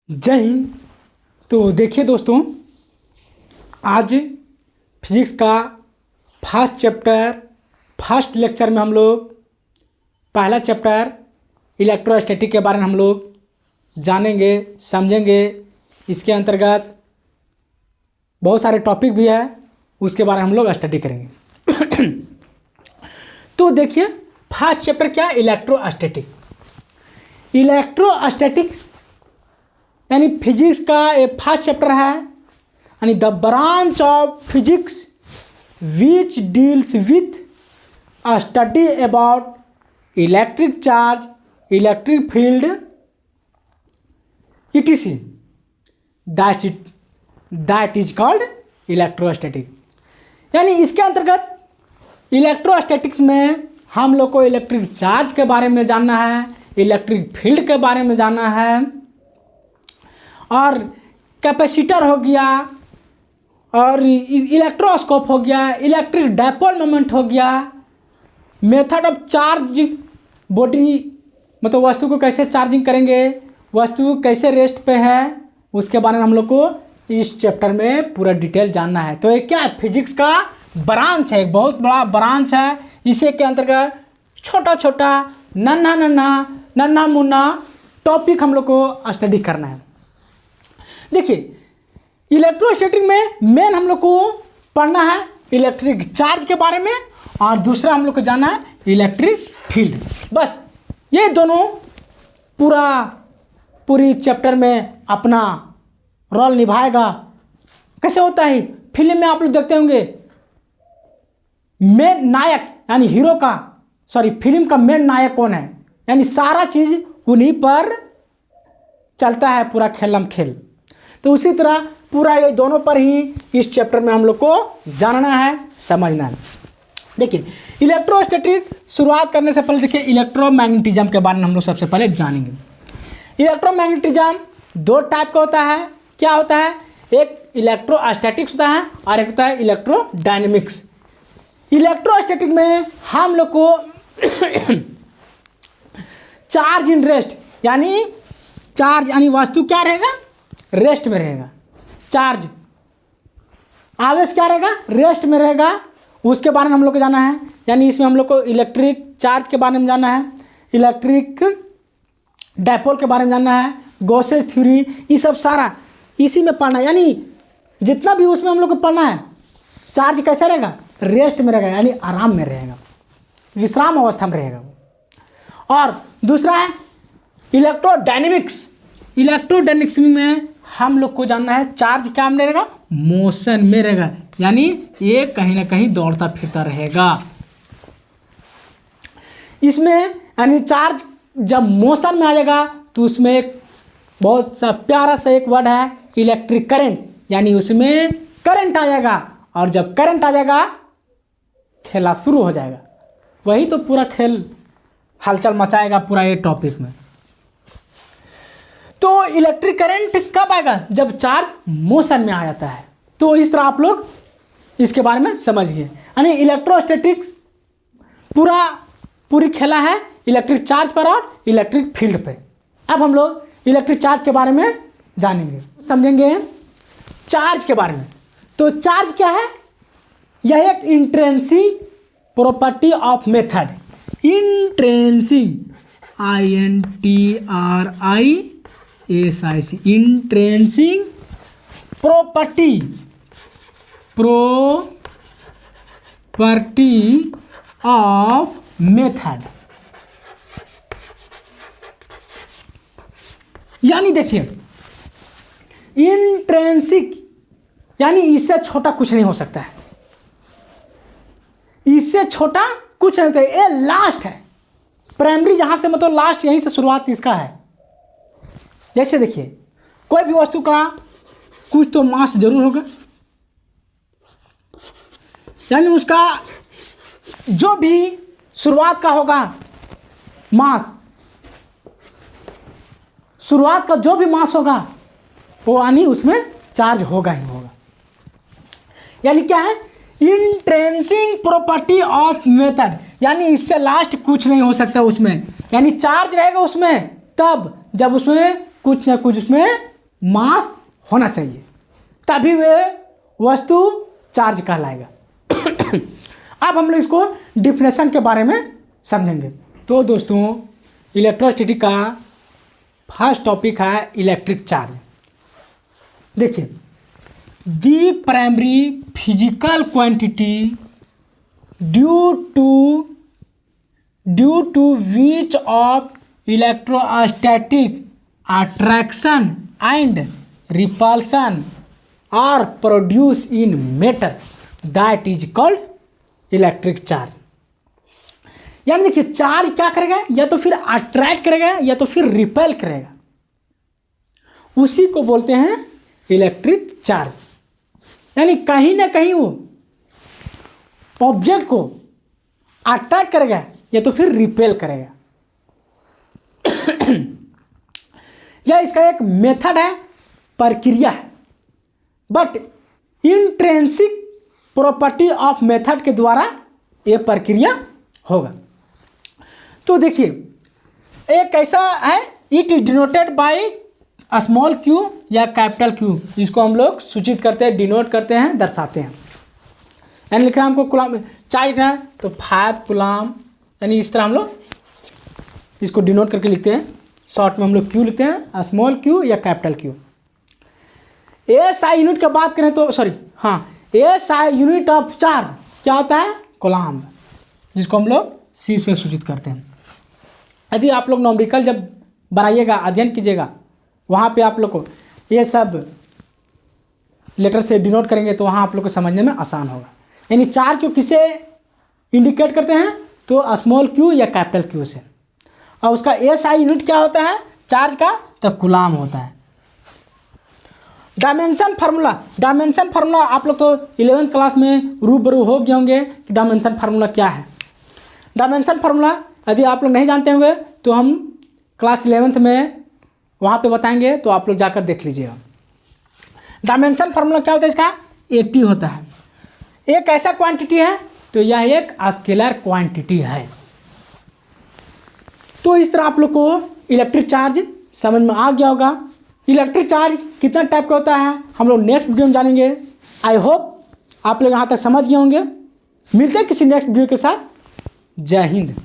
जय हिंद। तो देखिए दोस्तों, आज फिजिक्स का फर्स्ट लेक्चर में हम लोग पहला चैप्टर इलेक्ट्रोस्टैटिक के बारे में हम लोग जानेंगे, समझेंगे। इसके अंतर्गत बहुत सारे टॉपिक भी है, उसके बारे में हम लोग स्टडी करेंगे। तो देखिए, फर्स्ट चैप्टर क्या है? इलेक्ट्रोस्टैटिक। इलेक्ट्रोस्टैटिक्स यानी फिजिक्स का ये फर्स्ट चैप्टर है, यानी the branch of physics which deals with a study about electric charge, electric field etc. That is called electrostatic. यानी इसके अंतर्गत इलेक्ट्रोस्टैटिक्स में हम लोग को इलेक्ट्रिक चार्ज के बारे में जानना है, इलेक्ट्रिक फील्ड के बारे में जानना है, और कैपेसिटर हो गया, और इलेक्ट्रोस्कोप हो गया, इलेक्ट्रिक डायपोल मोमेंट हो गया, मेथड ऑफ चार्ज बॉडी, मतलब वस्तु को कैसे चार्जिंग करेंगे, वस्तु कैसे रेस्ट पे है, उसके बारे में हम लोग को इस चैप्टर में पूरा डिटेल जानना है। तो ये क्या है? फिजिक्स का ब्रांच है, एक बहुत बड़ा ब्रांच है। इसी के अंतर्गत छोटा छोटा नन्हा मुन्ना टॉपिक हम लोग को स्टडी करना है। देखिए, इलेक्ट्रोस्टैटिक में मेन हम लोग को पढ़ना है इलेक्ट्रिक चार्ज के बारे में, और दूसरा हम लोग को जानना है इलेक्ट्रिक फील्ड। बस ये दोनों पूरी चैप्टर में अपना रोल निभाएगा। कैसे होता है? फिल्म में आप लोग देखते होंगे, मेन नायक यानी हीरो का, फिल्म का मेन नायक कौन है? यानी सारा चीज उन्हीं पर चलता है, पूरा खेलम खेल। तो उसी तरह पूरा ये दोनों पर ही इस चैप्टर में हम लोग को जानना है, समझना है। देखिए, इलेक्ट्रोस्टैटिक शुरुआत करने से पहले देखिए इलेक्ट्रोमैग्नेटिज्म के बारे में हम लोग सबसे पहले जानेंगे। इलेक्ट्रोमैग्नेटिज्म दो टाइप का होता है। क्या होता है? एक इलेक्ट्रोस्टैटिक्स होता है और एक होता है इलेक्ट्रोडायनेमिक्स। इलेक्ट्रोस्टैटिक में हम लोग को चार्ज इन रेस्ट, यानी वस्तु क्या रहेगा? रेस्ट में रहेगा। चार्ज आवेश क्या रहेगा? रेस्ट में रहेगा। उसके बारे में हम लोग को जाना है। यानी इसमें हम लोग को इलेक्ट्रिक चार्ज के बारे में जानना है, इलेक्ट्रिक डायपोल के बारे में जानना है, गॉसेस थ्योरी, ये सब सारा इसी में पढ़ना है। यानी जितना भी उसमें हम लोग को पढ़ना है, चार्ज कैसा रहेगा? रेस्ट में रहेगा, यानी आराम में रहेगा, विश्राम अवस्था में रहेगा। और दूसरा है इलेक्ट्रोडायनेमिक्स। इलेक्ट्रोडायनेमिक्स में हम लोग को जानना है चार्ज क्या में रहेगा? मोशन में रहेगा, यानी ये कहीं ना कहीं दौड़ता फिरता रहेगा। इसमें यानी चार्ज जब मोशन में आ जाएगा तो उसमें एक बहुत सा प्यारा सा एक वर्ड है इलेक्ट्रिक करंट, यानी उसमें करंट आ जाएगा, और जब करंट आ जाएगा खेला शुरू हो जाएगा। वही तो पूरा खेल हलचल मचाएगा पूरा ये टॉपिक में। तो इलेक्ट्रिक करंट कब आएगा? जब चार्ज मोशन में आ जाता है। तो इस तरह आप लोग इसके बारे में समझ गए। यानी इलेक्ट्रोस्टैटिक्स पूरी खेला है इलेक्ट्रिक चार्ज पर और इलेक्ट्रिक फील्ड पे। अब हम लोग इलेक्ट्रिक चार्ज के बारे में जानेंगे, समझेंगे चार्ज के बारे में। तो चार्ज क्या है? यह एक intrinsic property of method. Intrinsic INTRISIC, intrinsic property of method. यानी देखिए, इंट्रिंसिक यानी इससे छोटा कुछ नहीं हो सकता है, इससे छोटा कुछ नहीं होता है। ये लास्ट है, प्राइमरी जहां से मतलब लास्ट, यहीं से शुरुआत इसका है। जैसे देखिए, कोई भी वस्तु का कुछ तो मास जरूर होगा, यानी उसका जो भी शुरुआत का होगा मास, शुरुआत का जो भी मास होगा वो यानी उसमें चार्ज होगा ही होगा। यानी क्या है? इंट्रिंसिक प्रॉपर्टी ऑफ मेथड, यानी इससे लास्ट कुछ नहीं हो सकता उसमें। यानी चार्ज रहेगा उसमें तब जब उसमें कुछ ना कुछ उसमें मास होना चाहिए, तभी वे वस्तु चार्ज कहलाएगा। अब हम लोग इसको डिफिनेशन के बारे में समझेंगे। तो दोस्तों इलेक्ट्रोस्टैटिक का फर्स्ट टॉपिक है इलेक्ट्रिक चार्ज। देखिए, the primary physical quantity due to which of electrostatic attraction and repulsion are produce in matter that is called electric charge. यानी देखिए, चार्ज क्या करेगा, या तो फिर अट्रैक्ट करेगा या तो फिर रिपेल करेगा, उसी को बोलते हैं इलेक्ट्रिक चार्ज। यानी कहीं ना कहीं वो ऑब्जेक्ट को अट्रैक्ट करेगा या तो फिर रिपेल करेगा। यह इसका एक मेथड है, प्रक्रिया है, but intrinsic property of method के द्वारा यह प्रक्रिया होगा। तो देखिए, एक ऐसा है, it is denoted by small Q या कैपिटल क्यू। इसको हम लोग सूचित करते हैं, डिनोट करते हैं, दर्शाते हैं। यानी लिख रहा है हमको कूलाम चार्ज लिखना है तो 5 कूलाम, यानी इस तरह हम लोग इसको डिनोट करके लिखते हैं। शॉर्ट में हम लोग क्यू लिखते हैं, स्मॉल क्यू या कैपिटल क्यू। एसआई यूनिट की बात करें तो एसआई यूनिट ऑफ चार्ज क्या होता है, कूलाम, जिसको हम लोग सी से सूचित करते हैं। यदि आप लोग न्यूमेरिकल जब बनाइएगा, अध्ययन कीजिएगा, वहाँ पे आप लोग को ये सब लेटर से डिनोट करेंगे तो वहाँ आप लोग को समझने में आसान होगा। यानी चार्ज को किसे इंडिकेट करते हैं, तो स्मॉल क्यू या कैपिटल क्यू से। और उसका एसआई यूनिट क्या होता है चार्ज का, तो कूलाम होता है। डायमेंशन फार्मूला आप लोग तो 11th क्लास में रूबरू हो गए होंगे कि डायमेंशन फार्मूला क्या है। डायमेंशन फार्मूला यदि आप लोग नहीं जानते होंगे तो हम क्लास 11th में वहाँ पे बताएंगे, तो आप लोग जाकर देख लीजिएगा। डायमेंशन फार्मूला क्या होता है इसका, 80 होता है। एक ऐसा क्वांटिटी है, तो यह एक स्केलर क्वांटिटी है। तो इस तरह आप लोग को इलेक्ट्रिक चार्ज समझ में आ गया होगा। इलेक्ट्रिक चार्ज कितना टाइप का होता है हम लोग नेक्स्ट वीडियो में जानेंगे। आई होप आप लोग यहाँ तक समझ गए होंगे। मिलते हैं किसी नेक्स्ट वीडियो के साथ। जय हिंद।